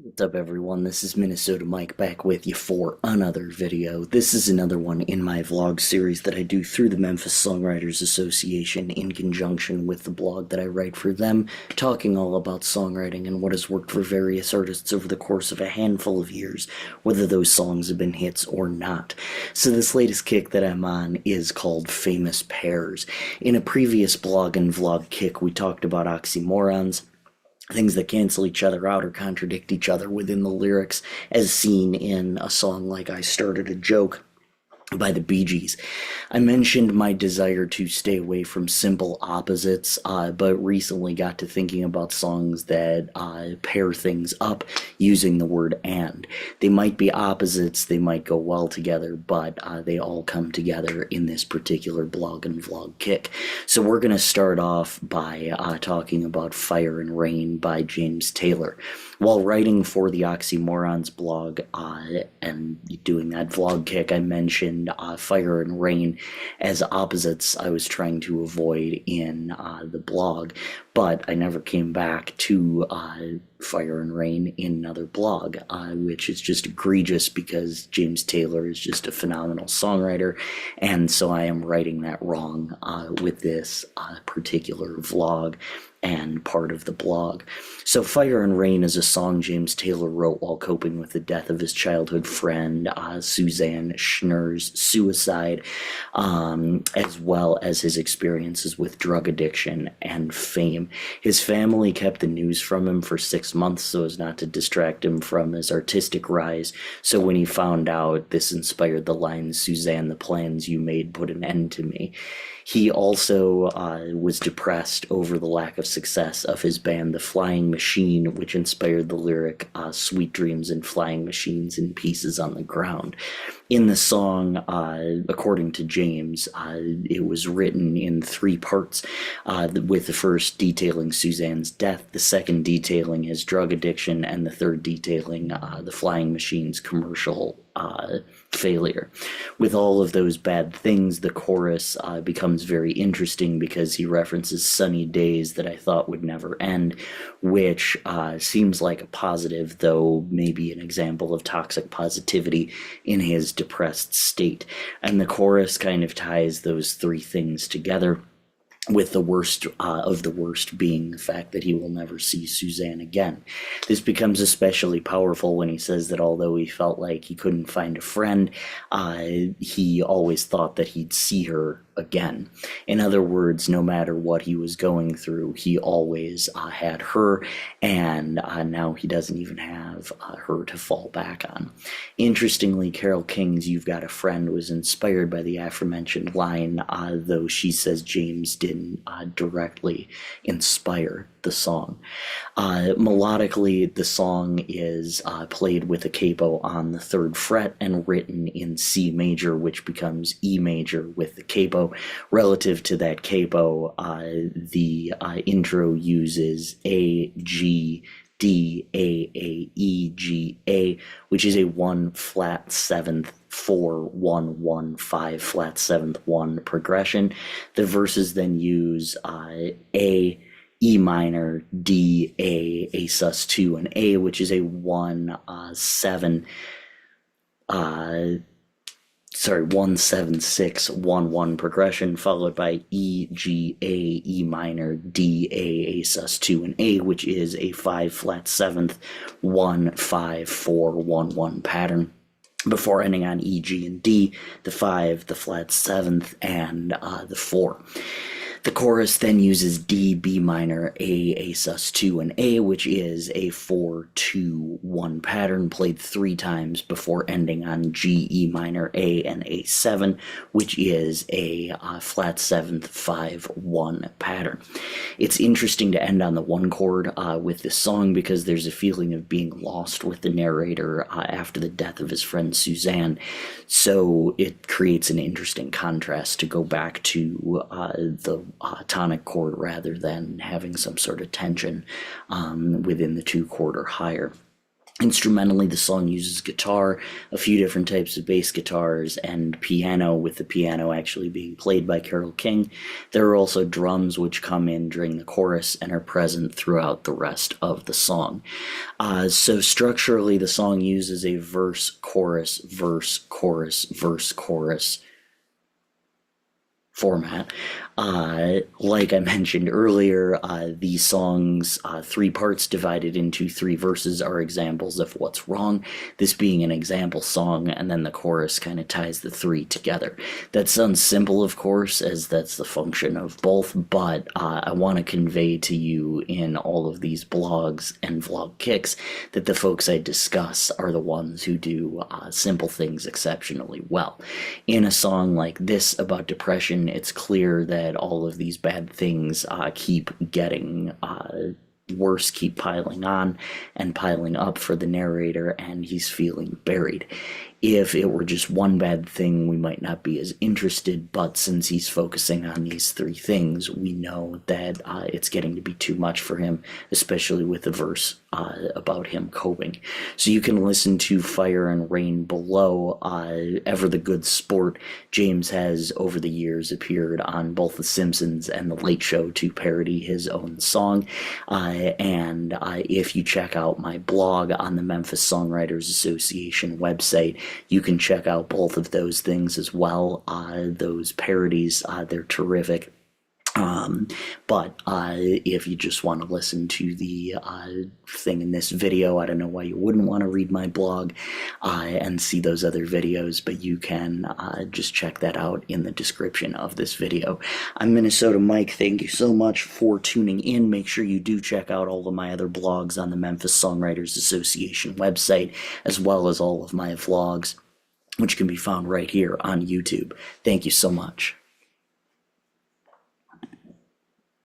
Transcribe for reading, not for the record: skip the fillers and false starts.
What's up, everyone? This is Minnesota Mike back with you for another video. This is another one in my vlog series that I do through the Memphis Songwriters Association in conjunction with the blog that I write for them, talking all about songwriting and what has worked for various artists over the course of a handful of years, whether those songs have been hits or not. So this latest kick that I'm on is called Famous Pairs. In a previous blog and vlog kick, we talked about oxymorons, things that cancel each other out or contradict each other within the lyrics, as seen in a song like I Started a Joke by the Bee Gees. I mentioned my desire to stay away from simple opposites, but recently got to thinking about songs that pair things up using the word and. They might be opposites, they might go well together, but they all come together in this particular blog and vlog kick. So we're going to start off by talking about Fire and Rain by James Taylor. While writing for the Oxymorons blog and doing that vlog kick, I mentioned Fire and Rain as opposites I was trying to avoid in the blog, but I never came back to Fire and Rain in another blog, which is just egregious because James Taylor is just a phenomenal songwriter, and so I am writing that wrong with this particular vlog and part of the blog. So Fire and Rain is a song James Taylor wrote while coping with the death of his childhood friend, Suzanne Schneer's suicide, as well as his experiences with drug addiction and fame. His family kept the news from him for 6 months so as not to distract him from his artistic rise, so when he found out, this inspired the line, "Suzanne, the plans you made put an end to me." He also was depressed over the lack of success of his band, The Flying Machine, which inspired the lyric, "Sweet dreams and flying machines in pieces on the ground." In the song, according to James, it was written in 3 parts, with the first detailing Suzanne's death, the second detailing his drug addiction, and the third detailing the Flying Machine's commercial failure. With all of those bad things, the chorus becomes very interesting because he references sunny days that I thought would never end, which seems like a positive, though maybe an example of toxic positivity in his depressed state. And the chorus kind of ties those 3 things together, with the worst of the worst being the fact that he will never see Suzanne again. This becomes especially powerful when he says that although he felt like he couldn't find a friend, he always thought that he'd see her again. In other words, no matter what he was going through, he always had her, and now he doesn't even have her to fall back on. Interestingly, Carole King's "You've Got a Friend" was inspired by the aforementioned line, though she says James didn't directly inspire the song. Melodically, the song is played with a capo on the 3rd fret and written in C major, which becomes E major with the capo. Relative to that capo, the intro uses A, G, D, A, E, G, A, which is a 1 flat 7th 4 1 1 5 flat 7th 1 progression. The verses then use A, E minor, D, A sus2, and A, which is a 1 7 1 7 6 1 1 progression, followed by E, G, A, E minor, D, A sus2, and A, which is a 5 flat 7th 1 5 4 1 1 pattern, before ending on E, G, and D, the 5, the flat 7th, and the 4. The chorus then uses D, B minor, A sus2, and A, which is a 4-2-1 pattern played 3 times before ending on G, E minor, A, and A7, which is a flat 7th 5-1 pattern. It's interesting to end on the 1 chord with this song because there's a feeling of being lost with the narrator after the death of his friend Suzanne, so it creates an interesting contrast to go back to the tonic chord rather than having some sort of tension within the 2 chord or higher. Instrumentally, the song uses guitar, a few different types of bass guitars, and piano, with the piano actually being played by Carole King. There are also drums which come in during the chorus and are present throughout the rest of the song. So structurally, the song uses a verse, chorus, verse, chorus, verse, chorus format. Like I mentioned earlier, these songs, three parts divided into three verses, are examples of what's wrong, this being an example song, and then the chorus kind of ties the three together. That sounds simple, of course, as that's the function of both, but I want to convey to you in all of these blogs and vlog kicks that the folks I discuss are the ones who do simple things exceptionally well. In a song like this about depression, it's clear that all of these bad things keep getting worse, keep piling on and piling up for the narrator, and he's feeling buried. If it were just one bad thing, we might not be as interested, but since he's focusing on these three things, we know that it's getting to be too much for him, especially with the verse about him coping. So you can listen to Fire and Rain below. Ever the Good Sport, James has over the years appeared on both The Simpsons and The Late Show to parody his own song. And if you check out my blog on the Memphis Songwriters Association website, you can check out both of those things as well. Those parodies, they're terrific. But if you just want to listen to the thing in this video, I don't know why you wouldn't want to read my blog and see those other videos, but you can just check that out in the description of this video. I'm Minnesota Mike. Thank you so much for tuning in. Make sure you do check out all of my other blogs on the Memphis Songwriters Association website, as well as all of my vlogs, which can be found right here on YouTube. Thank you so much.